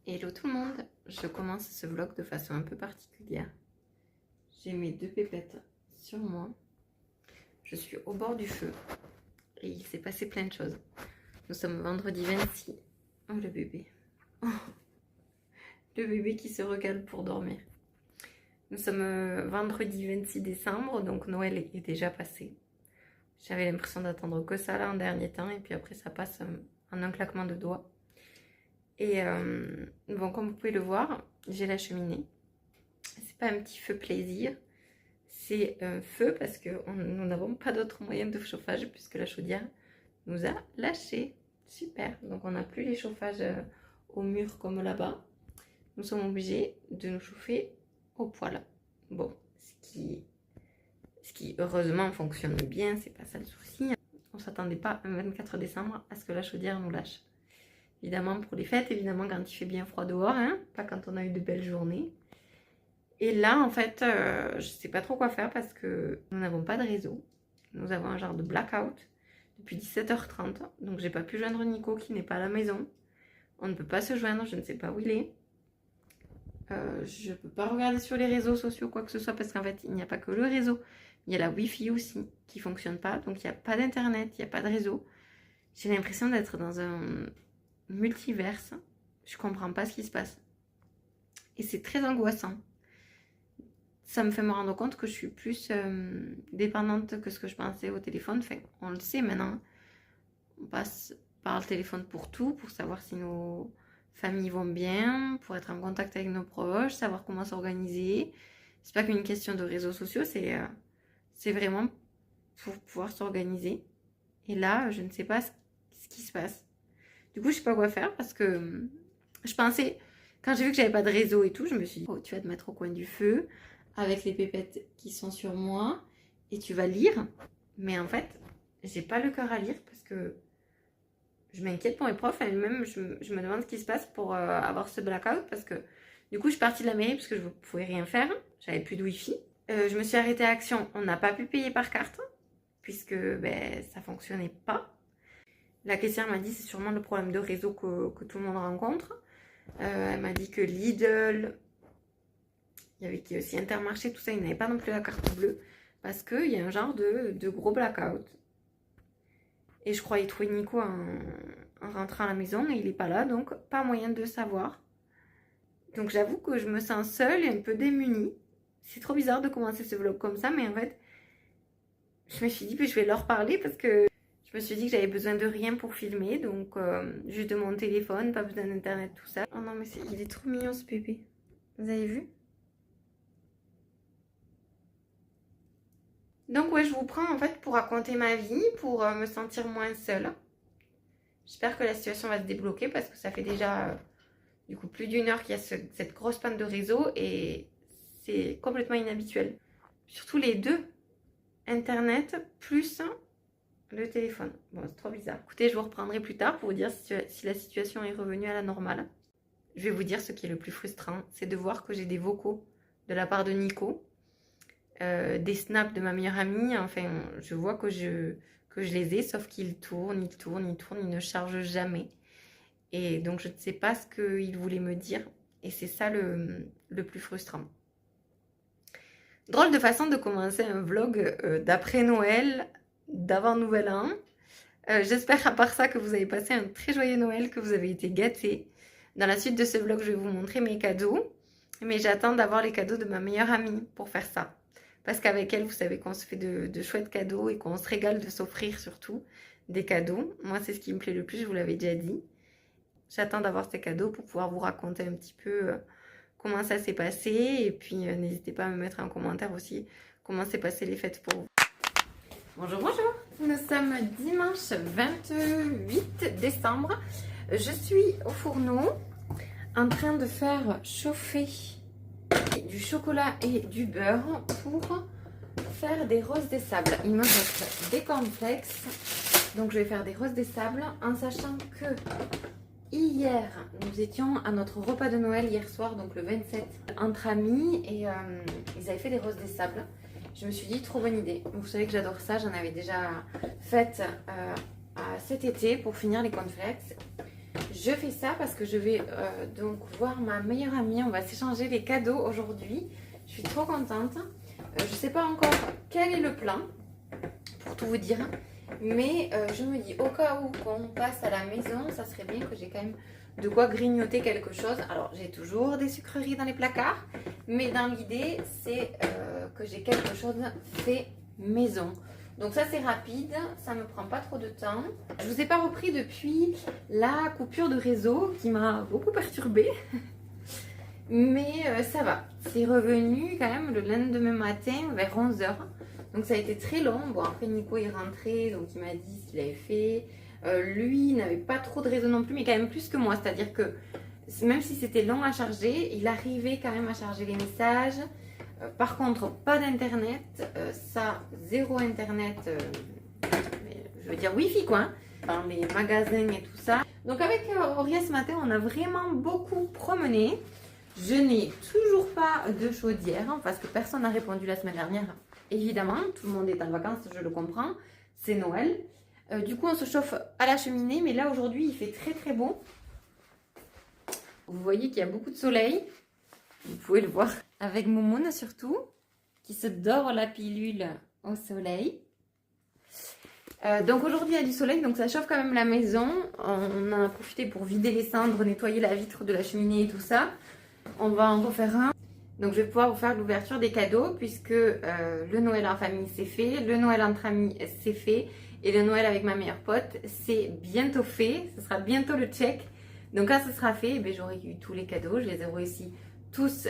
Hello tout le monde, je commence ce vlog de façon un peu particulière. J'ai mes deux pépettes sur moi. Je suis au bord du feu et il s'est passé plein de choses. Nous sommes vendredi 26. Oh le bébé. Oh, le bébé qui se recale pour dormir. Nous sommes vendredi 26 décembre, donc Noël est déjà passé. J'avais l'impression d'attendre que ça là en dernier temps et puis après ça passe en un claquement de doigts. Et bon, comme vous pouvez le voir, j'ai la cheminée. C'est pas un petit feu plaisir, c'est un feu parce que nous n'avons pas d'autre moyen de chauffage puisque la chaudière nous a lâché. Super, donc on n'a plus les chauffages au mur comme là-bas. Nous sommes obligés de nous chauffer au poêle. Bon, ce qui heureusement fonctionne bien, c'est pas ça le souci. On s'attendait pas un 24 décembre à ce que la chaudière nous lâche. Évidemment pour les fêtes, évidemment quand il fait bien froid dehors, hein, pas quand on a eu de belles journées. Et là, en fait, je sais pas trop quoi faire parce que nous n'avons pas de réseau. Nous avons un genre de blackout depuis 17h30. Donc j'ai pas pu joindre Nico qui n'est pas à la maison. On ne peut pas se joindre, je ne sais pas où il est. Je peux pas regarder sur les réseaux sociaux quoi que ce soit parce qu'en fait, il n'y a pas que le réseau. Il y a la Wi-Fi aussi qui fonctionne pas. Donc il n'y a pas d'internet, il n'y a pas de réseau. J'ai l'impression d'être dans un multiverse. Je comprends pas ce qui se passe. Et c'est très angoissant. Ça me fait me rendre compte que je suis plus dépendante que ce que je pensais au téléphone. Enfin, on le sait maintenant. On passe par le téléphone pour tout, pour savoir si nos familles vont bien, pour être en contact avec nos proches, savoir comment s'organiser. C'est pas qu'une question de réseaux sociaux, c'est vraiment pour pouvoir s'organiser. Et là, je ne sais pas ce qui se passe. Du coup, je sais pas quoi faire parce que je pensais, quand j'ai vu que j'avais pas de réseau et tout, je me suis dit, oh, tu vas te mettre au coin du feu avec les pépettes qui sont sur moi et tu vas lire. Mais en fait, j'ai pas le cœur à lire parce que je m'inquiète pour mes profs et même je me demande ce qui se passe pour avoir ce blackout parce que du coup, je suis partie de la mairie parce que je ne pouvais rien faire. J'avais plus de wifi. Je me suis arrêtée à Action. On n'a pas pu payer par carte puisque ça fonctionnait pas. La caissière m'a dit c'est sûrement le problème de réseau que tout le monde rencontre. Elle m'a dit que Lidl, il y avait aussi Intermarché, tout ça, ils n'avaient pas non plus la carte bleue parce qu'il y a un genre de gros blackout. Et je croyais trouver Nico en rentrant à la maison et il n'est pas là, donc pas moyen de savoir. Donc j'avoue que je me sens seule et un peu démunie. C'est trop bizarre de commencer ce vlog comme ça, mais en fait, je me suis dit que je vais leur parler parce que je me suis dit que j'avais besoin de rien pour filmer, donc juste de mon téléphone, pas besoin d'internet, tout ça. Oh non mais il est trop mignon ce bébé. Vous avez vu? Donc ouais, je vous prends en fait pour raconter ma vie, pour me sentir moins seule. J'espère que la situation va se débloquer parce que ça fait déjà du coup plus d'1 heure qu'il y a cette grosse panne de réseau et c'est complètement inhabituel. Surtout les deux, internet plus le téléphone. Bon, c'est trop bizarre. Écoutez, je vous reprendrai plus tard pour vous dire si la situation est revenue à la normale. Je vais vous dire ce qui est le plus frustrant, c'est de voir que j'ai des vocaux de la part de Nico, des snaps de ma meilleure amie. Enfin, je vois que je les ai, sauf qu'ils tournent, ils ne chargent jamais. Et donc, je ne sais pas ce qu'il voulait me dire. Et c'est ça le plus frustrant. Drôle de façon de commencer un vlog d'après Noël, d'avant Nouvel An. J'espère à part ça que vous avez passé un très joyeux Noël, que vous avez été gâtés. Dans la suite de ce vlog, je vais vous montrer mes cadeaux. Mais j'attends d'avoir les cadeaux de ma meilleure amie pour faire ça. Parce qu'avec elle, vous savez qu'on se fait de chouettes cadeaux et qu'on se régale de s'offrir surtout des cadeaux. Moi, c'est ce qui me plaît le plus, je vous l'avais déjà dit. J'attends d'avoir ces cadeaux pour pouvoir vous raconter un petit peu comment ça s'est passé. Et puis, n'hésitez pas à me mettre en commentaire aussi comment s'est passé les fêtes pour vous. Bonjour, bonjour. Nous sommes dimanche 28 décembre. Je suis au fourneau en train de faire chauffer du chocolat et du beurre pour faire des roses des sables. Il me reste des cornflakes. Donc, je vais faire des roses des sables en sachant que hier, nous étions à notre repas de Noël hier soir, donc le 27, entre amis, et ils avaient fait des roses des sables. Je me suis dit, trop bonne idée. Vous savez que j'adore ça, j'en avais déjà fait cet été pour finir les cornflakes. je fais ça parce que je vais donc voir ma meilleure amie. On va s'échanger les cadeaux aujourd'hui. Je suis trop contente. Je ne sais pas encore quel est le plan, pour tout vous dire. Mais je me dis, au cas où qu'on passe à la maison, ça serait bien que j'ai quand même de quoi grignoter quelque chose. Alors, j'ai toujours des sucreries dans les placards. Mais dans l'idée, c'est que j'ai quelque chose fait maison. Donc ça c'est rapide, ça me prend pas trop de temps. Je vous ai pas repris depuis la coupure de réseau qui m'a beaucoup perturbée. Mais ça va, c'est revenu quand même le lendemain matin vers 11 h. Donc ça a été très long. Bon après Nico est rentré, donc il m'a dit ce qu'il avait fait. Lui n'avait pas trop de réseau non plus, mais quand même plus que moi. C'est-à-dire que même si c'était long à charger, il arrivait quand même à charger les messages. Par contre, pas d'internet, ça, zéro internet, je veux dire wifi quoi, hein, dans les magasins et tout ça. Donc avec Auria ce matin, on a vraiment beaucoup promené. Je n'ai toujours pas de chaudière, hein, parce que personne n'a répondu la semaine dernière. Évidemment, tout le monde est en vacances, je le comprends, c'est Noël. Du coup, on se chauffe à la cheminée, mais là aujourd'hui, il fait très très beau. Vous voyez qu'il y a beaucoup de soleil. Vous pouvez le voir avec Moumoune surtout, qui se dort la pilule au soleil. Donc aujourd'hui il y a du soleil, donc ça chauffe quand même la maison. On en a profité pour vider les cendres, nettoyer la vitre de la cheminée et tout ça. On va en refaire un. Donc je vais pouvoir vous faire l'ouverture des cadeaux puisque le Noël en famille c'est fait, le Noël entre amis c'est fait et le Noël avec ma meilleure pote c'est bientôt fait. Ce sera bientôt le check. Donc quand ce sera fait, eh j'aurai eu tous les cadeaux, je les ai réussi tous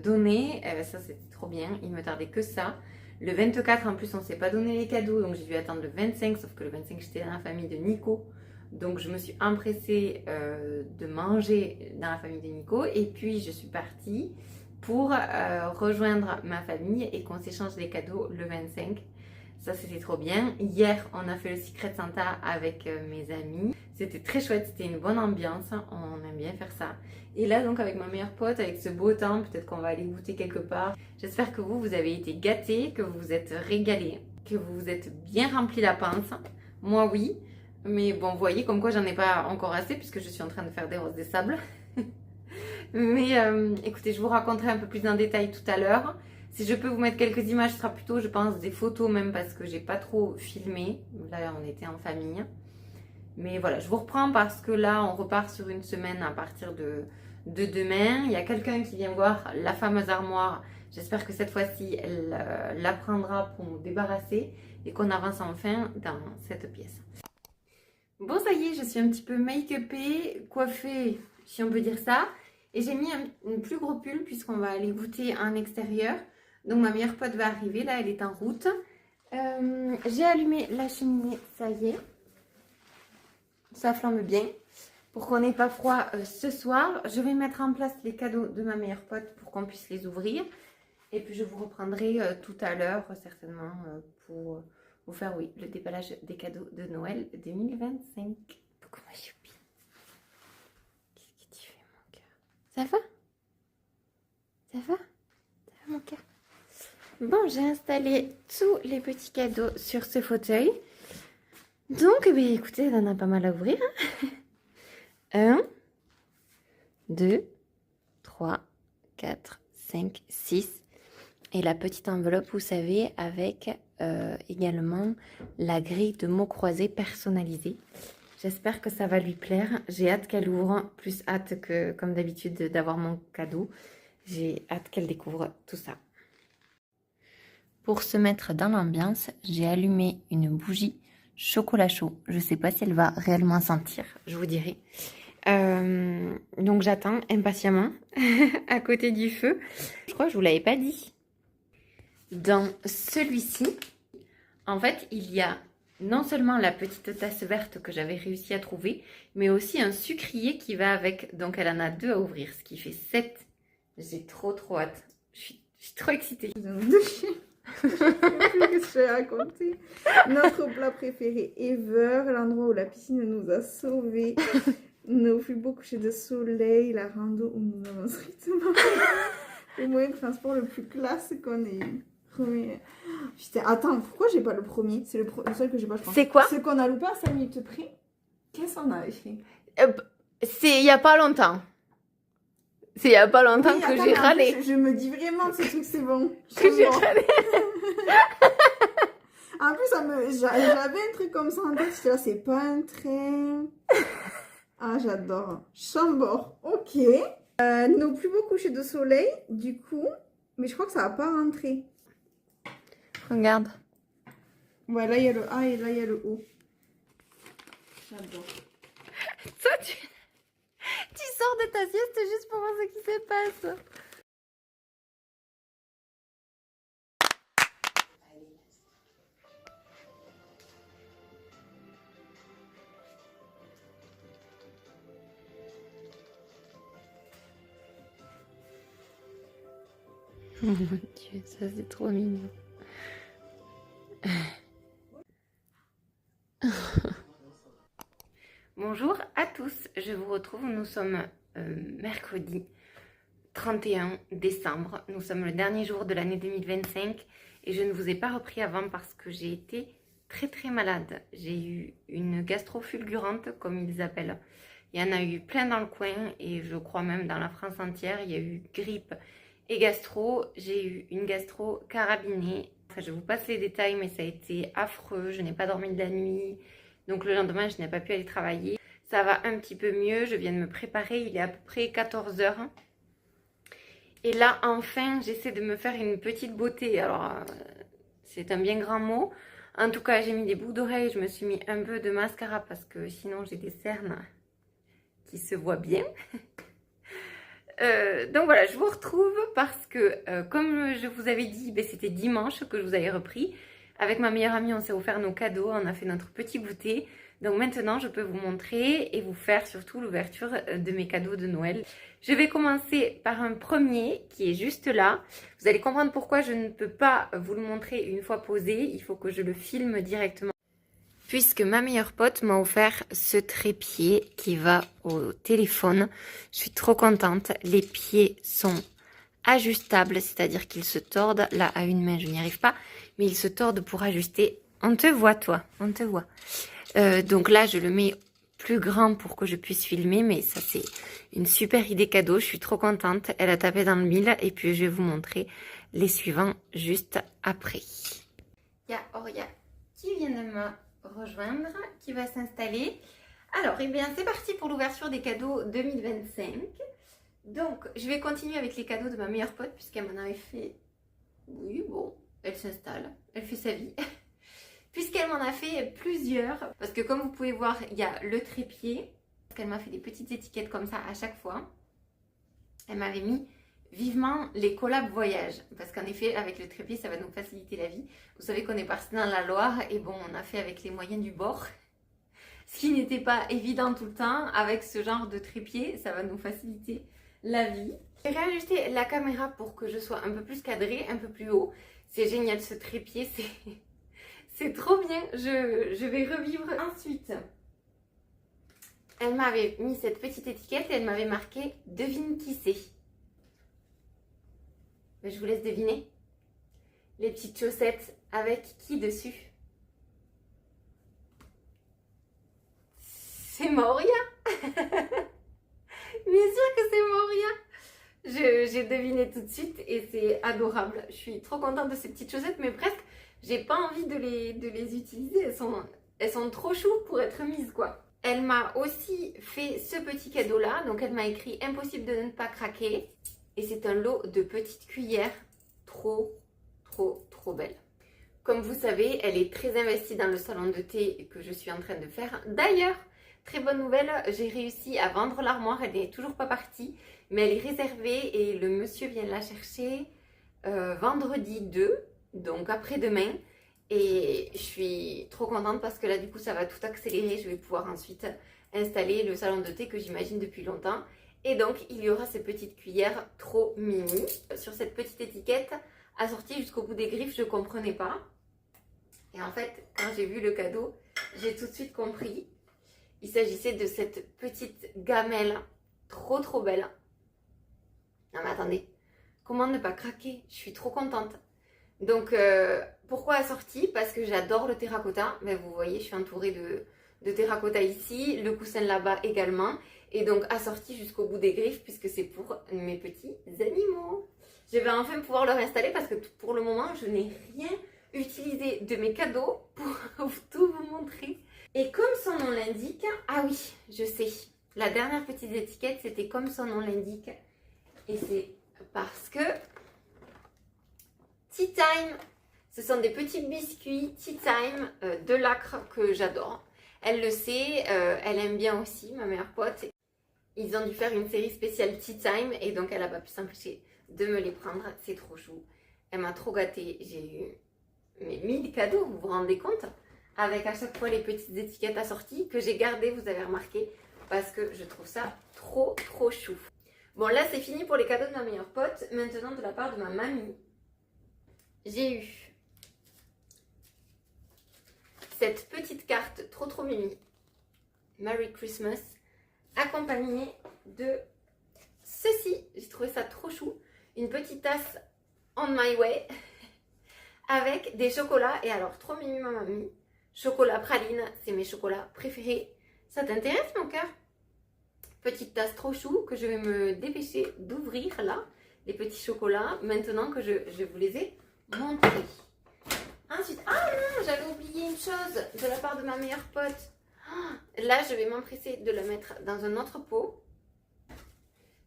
donnés, ça c'était trop bien, il me tardait que ça. Le 24 en plus on ne s'est pas donné les cadeaux, donc j'ai dû attendre le 25, sauf que le 25 j'étais dans la famille de Nico, donc je me suis empressée de manger dans la famille de Nico, et puis je suis partie pour rejoindre ma famille et qu'on s'échange les cadeaux le 25. Ça c'était trop bien. Hier on a fait le Secret Santa avec mes amis. C'était très chouette, c'était une bonne ambiance. On aime bien faire ça. Et là donc avec ma meilleure pote, avec ce beau temps, peut-être qu'on va aller goûter quelque part. J'espère que vous avez été gâtés, que vous vous êtes régalés, que vous vous êtes bien rempli la panse. Moi oui. Mais bon, vous voyez comme quoi j'en ai pas encore assez puisque je suis en train de faire des roses des sables. Mais écoutez, je vous raconterai un peu plus en détail tout à l'heure. Si je peux vous mettre quelques images, ce sera plutôt, je pense, des photos même parce que j'ai pas trop filmé. Là, on était en famille. Mais voilà, je vous reprends parce que là, on repart sur une semaine à partir de demain. Il y a quelqu'un qui vient voir la fameuse armoire. J'espère que cette fois-ci, elle la prendra pour nous débarrasser et qu'on avance enfin dans cette pièce. Bon, ça y est, je suis un petit peu make-upée, coiffée, si on peut dire ça. Et j'ai mis un plus gros pull puisqu'on va aller goûter en extérieur. Donc ma meilleure pote va arriver, là elle est en route. J'ai allumé la cheminée, ça y est. Ça flambe bien. Pour qu'on n'ait pas froid ce soir, je vais mettre en place les cadeaux de ma meilleure pote pour qu'on puisse les ouvrir. Et puis je vous reprendrai tout à l'heure certainement pour vous faire le déballage des cadeaux de Noël 2025. Coucou ma choupie. Qu'est-ce que tu fais mon cœur? Ça va? Ça va? Ça va mon cœur? Bon, j'ai installé tous les petits cadeaux sur ce fauteuil. Donc, écoutez, il en a pas mal à ouvrir. 1, 2, 3, 4, 5, 6. Et la petite enveloppe, vous savez, avec également la grille de mots croisés personnalisée. J'espère que ça va lui plaire. J'ai hâte qu'elle ouvre, plus hâte que, comme d'habitude, d'avoir mon cadeau. J'ai hâte qu'elle découvre tout ça. Pour se mettre dans l'ambiance, j'ai allumé une bougie chocolat chaud. Je ne sais pas si elle va réellement sentir, je vous dirai. Donc j'attends impatiemment à côté du feu. Je crois que je ne vous l'avais pas dit. Dans celui-ci, en fait, il y a non seulement la petite tasse verte que j'avais réussi à trouver, mais aussi un sucrier qui va avec. Donc elle en a 2 à ouvrir, ce qui fait 7. J'ai trop hâte. Je suis trop excitée. Qu'est-ce que je vais raconter? Notre plat préféré ever, l'endroit où la piscine nous a sauvés, nos plus beaux couchers de soleil, la rando où nous avons strictement le moyen de transport le plus classe qu'on ait eu. Putain, attends, pourquoi j'ai pas le premier? C'est le seul que j'ai pas, je pense. C'est quoi? Ce qu'on a loupé à 5 minutes près. Qu'est-ce qu'on avait fait? C'est il y a pas longtemps. C'est il y a pas longtemps Oui, que attends, j'ai mais en râlé. plus, je me dis vraiment, ce truc, c'est bon. Que j'ai Chambord. râlé. En plus, j'avais un truc comme ça en tête. J'étais là, c'est pas un train. Ah, j'adore. Chambord, ok. Nos plus beaux couchers de soleil, du coup. Mais je crois que ça va pas rentrer. Regarde. Ouais, là, il y a le A et là, il y a le O. J'adore. Toi, tu sors de ta sieste juste pour voir ce qui se passe. Oh mon Dieu, ça c'est trop mignon. Bonjour à tous, je vous retrouve, nous sommes mercredi 31 décembre, nous sommes le dernier jour de l'année 2025 et je ne vous ai pas repris avant parce que j'ai été très malade. J'ai eu une gastro fulgurante comme ils appellent. Il y en a eu plein dans le coin et je crois même dans la France entière. Il y a eu grippe et gastro. J'ai eu une gastro carabinée. Enfin, je vous passe les détails mais ça a été affreux. Je n'ai pas dormi de la nuit. Donc le lendemain, je n'ai pas pu aller travailler. Ça va un petit peu mieux. Je viens de me préparer. Il est à peu près 14 h. Et là, enfin, j'essaie de me faire une petite beauté. Alors, c'est un bien grand mot. En tout cas, j'ai mis des boucles d'oreilles. Je me suis mis un peu de mascara parce que sinon, j'ai des cernes qui se voient bien. Donc voilà, je vous retrouve parce que, comme je vous avais dit, c'était dimanche que je vous avais repris. Avec ma meilleure amie, on s'est offert nos cadeaux. On a fait notre petit goûter. Donc maintenant, je peux vous montrer et vous faire surtout l'ouverture de mes cadeaux de Noël. Je vais commencer par un premier qui est juste là. Vous allez comprendre pourquoi je ne peux pas vous le montrer une fois posé. Il faut que je le filme directement. Puisque ma meilleure pote m'a offert ce trépied qui va au téléphone. Je suis trop contente. Les pieds sont ajustables, c'est-à-dire qu'ils se tordent. Là, à une main, je n'y arrive pas. Mais ils se tordent pour ajuster. On te voit, toi. On te voit. Donc là, je le mets plus grand pour que je puisse filmer, mais ça, c'est une super idée cadeau. Je suis trop contente. Elle a tapé dans le mille et puis je vais vous montrer les suivants juste après. Il y a Auria qui vient de me rejoindre, qui va s'installer. Alors, eh bien, c'est parti pour l'ouverture des cadeaux 2025. Donc, je vais continuer avec les cadeaux de ma meilleure pote puisqu'elle m'en avait fait... Oui, bon, elle s'installe, elle fait sa vie. Puisqu'elle m'en a fait plusieurs, parce que comme vous pouvez voir, il y a le trépied, parce qu'elle m'a fait des petites étiquettes comme ça à chaque fois. Elle m'avait mis vivement les collabs voyage, parce qu'en effet, avec le trépied, ça va nous faciliter la vie. Vous savez qu'on est parti dans la Loire, et bon, on a fait avec les moyens du bord, ce qui n'était pas évident tout le temps. Avec ce genre de trépied, ça va nous faciliter la vie. J'ai réajusté la caméra pour que je sois un peu plus cadrée, un peu plus haut. C'est génial ce trépied, c'est trop bien, je vais revivre ensuite. Elle m'avait mis cette petite étiquette et elle m'avait marqué « Devine qui c'est ». Je vous laisse deviner. Les petites chaussettes avec qui dessus? C'est Moria. Bien sûr que c'est Moria. J'ai deviné tout de suite et c'est adorable. Je suis trop contente de ces petites chaussettes, mais presque j'ai pas envie de les utiliser. Elles sont trop chou pour être mises, quoi. Elle m'a aussi fait ce petit cadeau là. Donc elle m'a écrit « Impossible de ne pas craquer ». Et c'est un lot de petites cuillères trop belles. Comme vous savez, elle est très investie dans le salon de thé que je suis en train de faire. D'ailleurs, très bonne nouvelle, j'ai réussi à vendre l'armoire. Elle n'est toujours pas partie, mais elle est réservée et le monsieur vient la chercher vendredi 2. Donc après-demain, et je suis trop contente parce que là du coup ça va tout accélérer. Je vais pouvoir ensuite installer le salon de thé que j'imagine depuis longtemps. Et donc il y aura ces petites cuillères trop mini. Sur cette petite étiquette assortie jusqu'au bout des griffes, je ne comprenais pas. Et en fait, quand j'ai vu le cadeau, j'ai tout de suite compris. Il s'agissait de cette petite gamelle trop belle. Non mais attendez, comment ne pas craquer? Je suis trop contente. Donc, pourquoi assorti? Parce que j'adore le terracotta. Mais vous voyez, je suis entourée de terracotta ici, le coussin là-bas également. Et donc assorti jusqu'au bout des griffes puisque c'est pour mes petits animaux. Je vais enfin pouvoir leur installer parce que pour le moment, je n'ai rien utilisé de mes cadeaux pour tout vous montrer. Et comme son nom l'indique, ah oui, je sais, la dernière petite étiquette, c'était comme son nom l'indique. Et c'est parce que Tea Time, ce sont des petits biscuits Tea Time de Lacre que j'adore. Elle le sait, elle aime bien aussi, ma meilleure pote. Ils ont dû faire une série spéciale Tea Time et donc elle n'a pas pu s'empêcher de me les prendre. C'est trop chou. Elle m'a trop gâtée. J'ai eu mes 1000 cadeaux, vous vous rendez compte? Avec à chaque fois les petites étiquettes assorties que j'ai gardées, vous avez remarqué, parce que je trouve ça trop chou. Bon, là c'est fini pour les cadeaux de ma meilleure pote. Maintenant, de la part de ma mamie, j'ai eu cette petite carte trop mimi, Merry Christmas, accompagnée de ceci. J'ai trouvé ça trop chou. Une petite tasse On My Way avec des chocolats. Et alors, trop mimi ma mamie. Chocolat praline, c'est mes chocolats préférés. Ça t'intéresse mon cœur? Petite tasse trop chou que je vais me dépêcher d'ouvrir là. Les petits chocolats, maintenant que je vous les ai montrés. Ensuite, ah non, j'avais oublié une chose de la part de ma meilleure pote. Là, je vais m'empresser de la mettre dans un autre pot.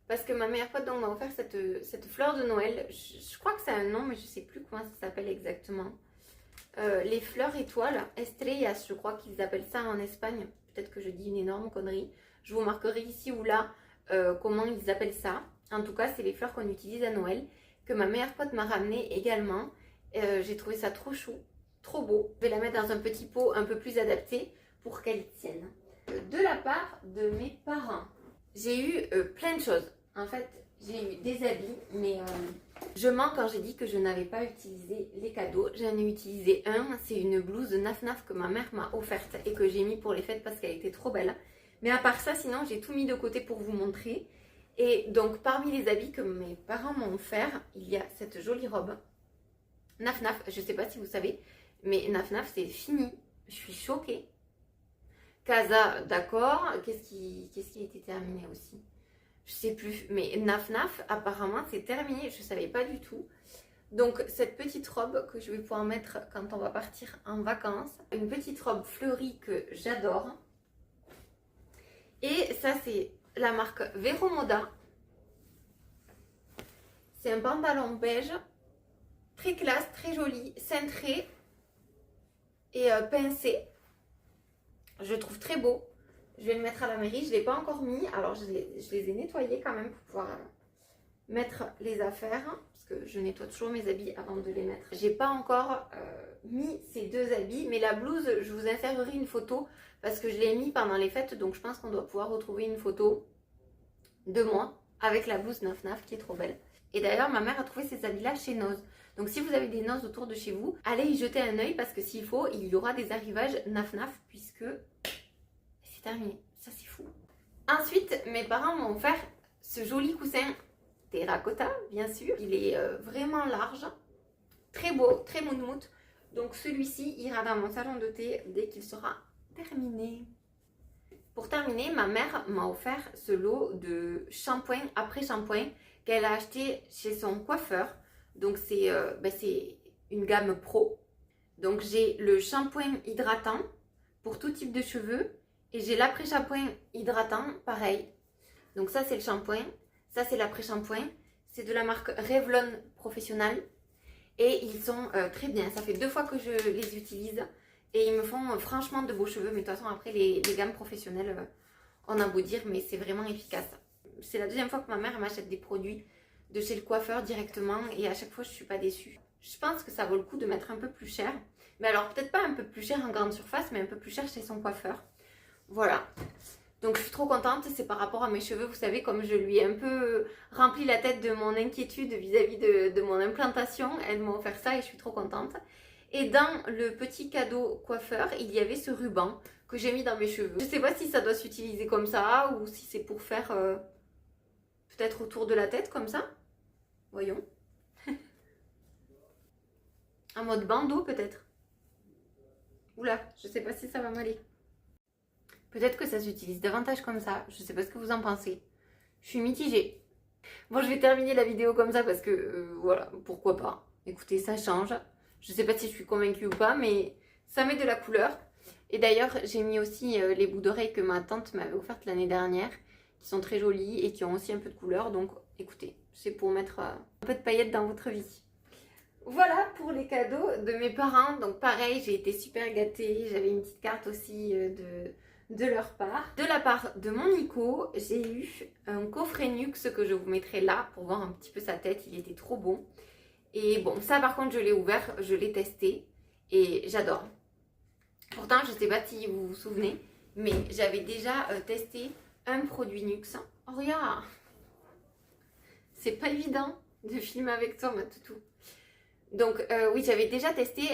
Parce que ma meilleure pote m'a offert cette fleur de Noël. Je crois que c'est un nom, mais je ne sais plus comment ça s'appelle exactement. Les fleurs étoiles, estrellas, je crois qu'ils appellent ça en Espagne. Peut-être que je dis une énorme connerie. Je vous marquerai ici ou là comment ils appellent ça. En tout cas, c'est les fleurs qu'on utilise à Noël, que ma meilleure pote m'a ramené également. J'ai trouvé ça trop chou, trop beau. Je vais la mettre dans un petit pot un peu plus adapté pour qu'elle tienne. De la part de mes parents, j'ai eu plein de choses. En fait, j'ai eu des habits, mais je mens quand j'ai dit que je n'avais pas utilisé les cadeaux. J'en ai utilisé un, c'est une blouse Naf Naf que ma mère m'a offerte et que j'ai mis pour les fêtes parce qu'elle était trop belle. Mais à part ça, sinon, j'ai tout mis de côté pour vous montrer. Et donc, parmi les habits que mes parents m'ont offert, il y a cette jolie robe Naf Naf. Je ne sais pas si vous savez, mais Naf Naf, c'est fini. Je suis choquée. Casa, d'accord. Qu'est-ce qui a été terminé aussi? Je sais plus. Mais Naf Naf, apparemment, c'est terminé. Je ne savais pas du tout. Donc, cette petite robe que je vais pouvoir mettre quand on va partir en vacances. Une petite robe fleurie que j'adore. Et ça, c'est la marque Vero Moda. C'est un pantalon beige. Très classe, très joli, cintré et pincé. Je trouve très beau. Je vais le mettre à la mairie. Je ne l'ai pas encore mis. Alors, je les ai nettoyés quand même pour pouvoir mettre les affaires. Parce que je nettoie toujours mes habits avant de les mettre. J'ai pas encore mis ces deux habits. Mais la blouse, je vous insérerai une photo. Parce que je l'ai mis pendant les fêtes. Donc, je pense qu'on doit pouvoir retrouver une photo de moi avec la blouse Naf Naf qui est trop belle. Et d'ailleurs, ma mère a trouvé ces habits-là chez Noz. Donc, si vous avez des Noz autour de chez vous, allez y jeter un œil parce que s'il faut, il y aura des arrivages Naf Naf puisque c'est terminé. Ça, c'est fou. Ensuite, mes parents m'ont offert ce joli coussin terracotta, bien sûr. Il est vraiment large, très beau, très mout-mout. Donc, celui-ci ira dans mon salon de thé dès qu'il sera terminé. Pour terminer, ma mère m'a offert ce lot de shampoing après shampoing qu'elle a acheté chez son coiffeur. Donc c'est une gamme pro. Donc j'ai le shampoing hydratant pour tout type de cheveux. Et j'ai l'après-shampoing hydratant, pareil. Donc ça c'est le shampoing. Ça c'est l'après-shampoing. C'est de la marque Revlon Professionnal. Et ils sont très bien. Ça fait 2 fois que je les utilise. Et ils me font franchement de beaux cheveux. Mais de toute façon après les gammes professionnelles, on a beau dire, mais c'est vraiment efficace. C'est la 2e fois que ma mère m'achète des produits de chez le coiffeur directement et à chaque fois je ne suis pas déçue. Je pense que ça vaut le coup de mettre un peu plus cher. Mais alors peut-être pas un peu plus cher en grande surface, mais un peu plus cher chez son coiffeur. Voilà. Donc je suis trop contente, c'est par rapport à mes cheveux, vous savez, comme je lui ai un peu rempli la tête de mon inquiétude vis-à-vis de mon implantation. Elle m'a offert ça et je suis trop contente. Et dans le petit cadeau coiffeur, il y avait ce ruban que j'ai mis dans mes cheveux. Je ne sais pas si ça doit s'utiliser comme ça ou si c'est pour faire peut-être autour de la tête comme ça. Voyons. En mode bandeau peut-être. Oula, je sais pas si ça va m'aller. Peut-être que ça s'utilise davantage comme ça. Je sais pas ce que vous en pensez. Je suis mitigée. Bon, je vais terminer la vidéo comme ça parce que, voilà, pourquoi pas. Écoutez, ça change. Je sais pas si je suis convaincue ou pas, mais ça met de la couleur. Et d'ailleurs, j'ai mis aussi les bouts d'oreilles que ma tante m'avait offertes l'année dernière, qui sont très jolies et qui ont aussi un peu de couleur. Donc, écoutez, c'est pour mettre un peu de paillettes dans votre vie. Voilà pour les cadeaux de mes parents. Donc pareil, j'ai été super gâtée. J'avais une petite carte aussi de leur part. De la part de mon Nico, j'ai eu un coffret Nux que je vous mettrai là pour voir un petit peu sa tête. Il était trop bon. Et bon, ça par contre, je l'ai ouvert, je l'ai testé et j'adore. Pourtant, je ne sais pas si vous vous souvenez, mais j'avais déjà testé un produit Nux. Oh, regarde! C'est pas évident de filmer avec toi, ma toutou. Donc oui, j'avais déjà testé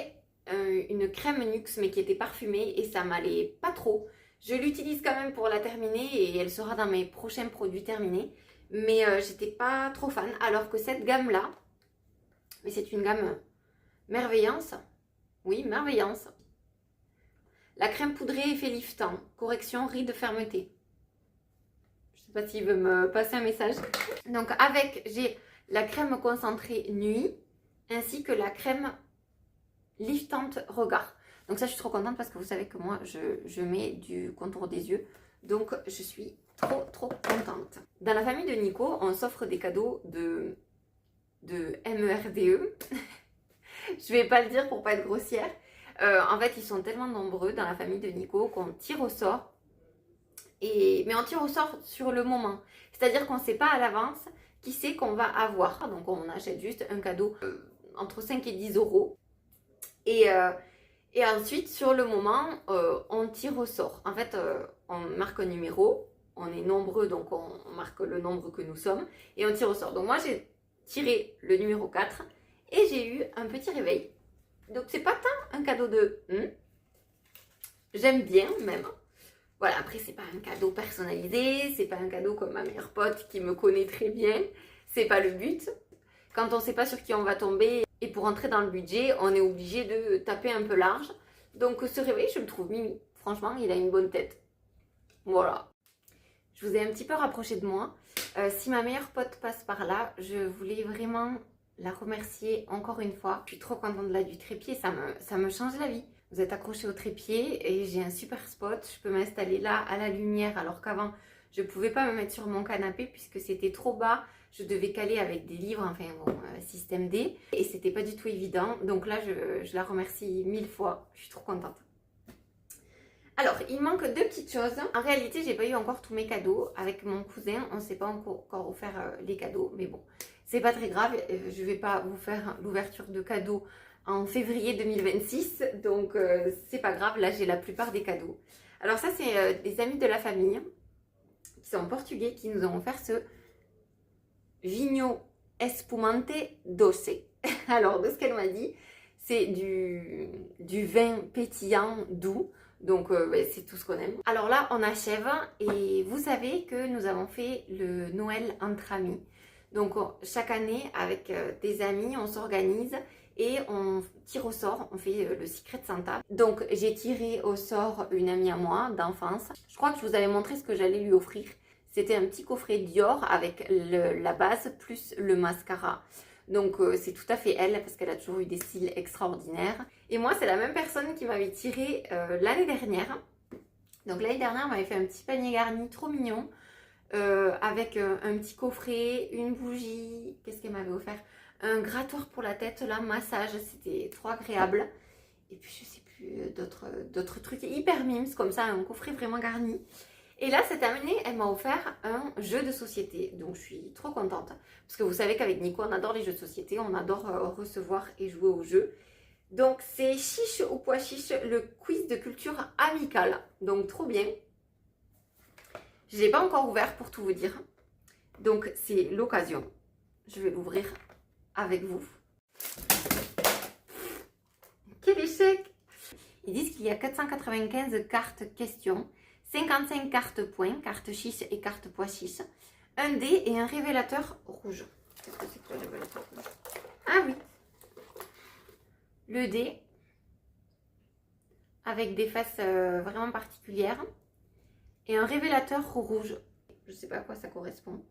une crème Nux mais qui était parfumée et ça m'allait pas trop. Je l'utilise quand même pour la terminer et elle sera dans mes prochains produits terminés. Mais j'étais pas trop fan. Alors que cette gamme-là, mais c'est une gamme Merveillance. Oui, Merveillance. La crème poudrée effet liftant. Correction rides fermeté. Je sais pas s'il veut me passer un message. Donc avec, j'ai la crème concentrée nuit, ainsi que la crème liftante regard. Donc ça, je suis trop contente parce que vous savez que moi, je mets du contour des yeux. Donc, je suis trop contente. Dans la famille de Nico, on s'offre des cadeaux de MERDE. Je vais pas le dire pour pas être grossière. En fait, ils sont tellement nombreux dans la famille de Nico qu'on tire au sort. Mais on tire au sort sur le moment. C'est-à-dire qu'on ne sait pas à l'avance qui c'est qu'on va avoir. Donc, on achète juste un cadeau entre 5 et 10 euros. Et ensuite, sur le moment, on tire au sort. En fait, on marque un numéro. On est nombreux, donc on marque le nombre que nous sommes. Et on tire au sort. Donc moi, j'ai tiré le numéro 4 et j'ai eu un petit réveil. Donc, c'est pas tant un cadeau de... J'aime bien, même. Voilà, après, c'est pas un cadeau personnalisé. C'est pas un cadeau comme ma meilleure pote qui me connaît très bien. C'est pas le but. Quand on sait pas sur qui on va tomber... Et pour entrer dans le budget, on est obligé de taper un peu large. Donc ce réveil, je le trouve mimi. Franchement, il a une bonne tête. Voilà. Je vous ai un petit peu rapproché de moi. Si ma meilleure pote passe par là, je voulais vraiment la remercier encore une fois. Je suis trop contente de là du trépied, ça me change la vie. Vous êtes accrochés au trépied et j'ai un super spot. Je peux m'installer là à la lumière alors qu'avant, je ne pouvais pas me mettre sur mon canapé puisque c'était trop bas. Je devais caler avec des livres, enfin bon, système D. Et c'était pas du tout évident. Donc là, je la remercie 1000 fois. Je suis trop contente. Alors, il manque deux petites choses. En réalité, j'ai pas eu encore tous mes cadeaux. Avec mon cousin, on ne s'est pas encore offert les cadeaux. Mais bon, c'est pas très grave. Je vais pas vous faire l'ouverture de cadeaux en février 2026. Donc, c'est pas grave. Là, j'ai la plupart des cadeaux. Alors ça, c'est des amis de la famille qui sont portugais qui nous ont offert ce Vinho Espumante Doce. Alors, de ce qu'elle m'a dit, c'est du vin pétillant doux. Donc, c'est tout ce qu'on aime. Alors là, on achève. Et vous savez que nous avons fait le Noël entre amis. Donc, chaque année, avec des amis, on s'organise et on tire au sort. On fait le Secret Santa. Donc, j'ai tiré au sort une amie à moi d'enfance. Je crois que je vous avais montré ce que j'allais lui offrir. C'était un petit coffret Dior avec la base plus le mascara. Donc c'est tout à fait elle parce qu'elle a toujours eu des styles extraordinaires. Et moi c'est la même personne qui m'avait tiré l'année dernière. Donc l'année dernière elle m'avait fait un petit panier garni trop mignon. Avec un petit coffret, une bougie. Qu'est-ce qu'elle m'avait offert? Un grattoir pour la tête, là, massage. C'était trop agréable. Et puis je sais plus d'autres trucs hyper mimes comme ça, un coffret vraiment garni. Et là, cette année, elle m'a offert un jeu de société. Donc, je suis trop contente. Parce que vous savez qu'avec Nico, on adore les jeux de société. On adore recevoir et jouer aux jeux. Donc, c'est chiche ou pois chiche, le quiz de culture amicale. Donc, trop bien. Je ne l'ai pas encore ouvert pour tout vous dire. Donc, c'est l'occasion. Je vais l'ouvrir avec vous. Quel échec! Ils disent qu'il y a 495 cartes questions. 55 cartes points, cartes chiches et cartes pois chiches, un dé et un révélateur rouge. Qu'est-ce que c'est que le révélateur rouge? Ah oui, le dé avec des faces vraiment particulières et un révélateur rouge. Je ne sais pas à quoi ça correspond.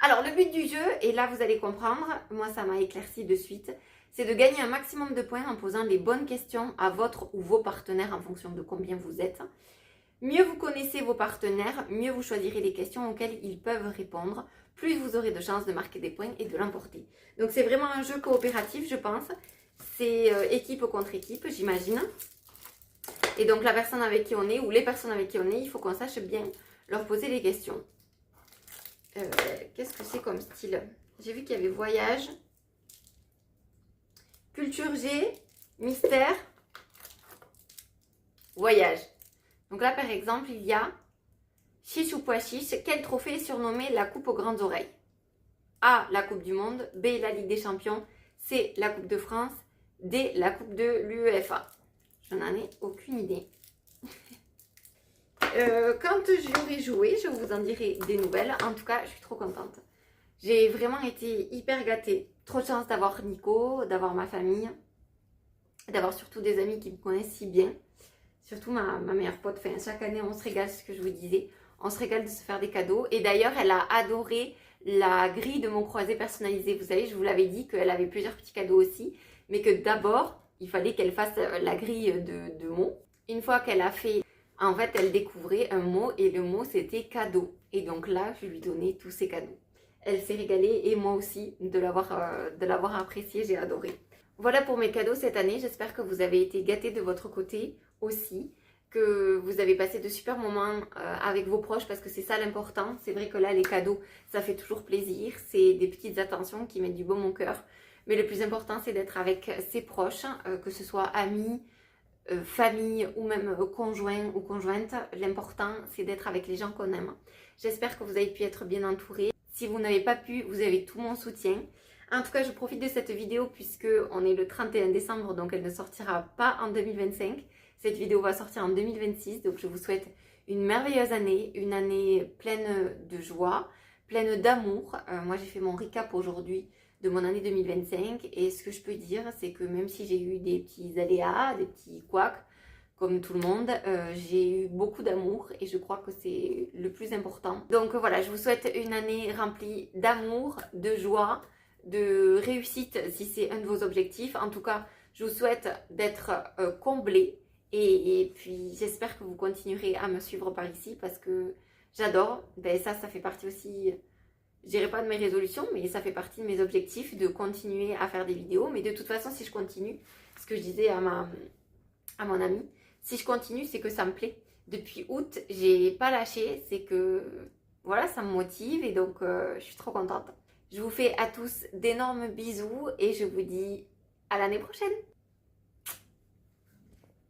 Alors, le but du jeu, et là vous allez comprendre, moi ça m'a éclairci de suite, c'est de gagner un maximum de points en posant les bonnes questions à votre ou vos partenaires en fonction de combien vous êtes. Mieux vous connaissez vos partenaires, mieux vous choisirez les questions auxquelles ils peuvent répondre, plus vous aurez de chances de marquer des points et de l'emporter. Donc c'est vraiment un jeu coopératif, je pense. C'est équipe contre équipe, j'imagine. Et donc la personne avec qui on est, ou les personnes avec qui on est, il faut qu'on sache bien leur poser les questions. Qu'est-ce que c'est comme style? J'ai vu qu'il y avait voyage, culture G, mystère, voyage. Donc là, par exemple, il y a chiche ou pois chiche. Quel trophée est surnommé la coupe aux grandes oreilles? A, la coupe du monde. B, la Ligue des champions. C, la coupe de France. D, la coupe de l'UEFA. Je n'en ai aucune idée. Quand j'aurai joué, je vous en dirai des nouvelles. En tout cas, je suis trop contente. J'ai vraiment été hyper gâtée. Trop de chance d'avoir Nico, d'avoir ma famille, d'avoir surtout des amis qui me connaissent si bien. Surtout ma meilleure pote. Enfin, chaque année, on se régale, ce que je vous disais. On se régale de se faire des cadeaux. Et d'ailleurs, elle a adoré la grille de mon croisé personnalisé. Vous savez, je vous l'avais dit qu'elle avait plusieurs petits cadeaux aussi. Mais que d'abord, il fallait qu'elle fasse la grille de mots. Une fois qu'elle a fait, en fait, elle découvrait un mot. Et le mot, c'était cadeau. Et donc là, je lui donnais tous ces cadeaux. Elle s'est régalée et moi aussi de l'avoir apprécié. J'ai adoré. Voilà pour mes cadeaux cette année. J'espère que vous avez été gâtés de votre côté aussi, que vous avez passé de super moments avec vos proches parce que c'est ça l'important. C'est vrai que là, les cadeaux, ça fait toujours plaisir. C'est des petites attentions qui mettent du baume au cœur. Mais le plus important, c'est d'être avec ses proches, que ce soit amis, famille ou même conjoint ou conjointe. L'important, c'est d'être avec les gens qu'on aime. J'espère que vous avez pu être bien entourés. Si vous n'avez pas pu, vous avez tout mon soutien. En tout cas, je profite de cette vidéo puisque on est le 31 décembre, donc elle ne sortira pas en 2025. Cette vidéo va sortir en 2026, donc je vous souhaite une merveilleuse année, une année pleine de joie, pleine d'amour. Moi, j'ai fait mon recap aujourd'hui de mon année 2025 et ce que je peux dire, c'est que même si j'ai eu des petits aléas, des petits couacs, comme tout le monde, j'ai eu beaucoup d'amour et je crois que c'est le plus important. Donc voilà, je vous souhaite une année remplie d'amour, de joie, de réussite si c'est un de vos objectifs. En tout cas, je vous souhaite d'être comblé et puis j'espère que vous continuerez à me suivre par ici parce que j'adore. Ben, ça fait partie aussi, je dirais pas de mes résolutions, mais ça fait partie de mes objectifs de continuer à faire des vidéos. Mais de toute façon, si je continue, ce que je disais à mon amie, si je continue, c'est que ça me plaît. Depuis août, j'ai pas lâché, c'est que voilà, ça me motive et donc je suis trop contente. Je vous fais à tous d'énormes bisous et je vous dis à l'année prochaine.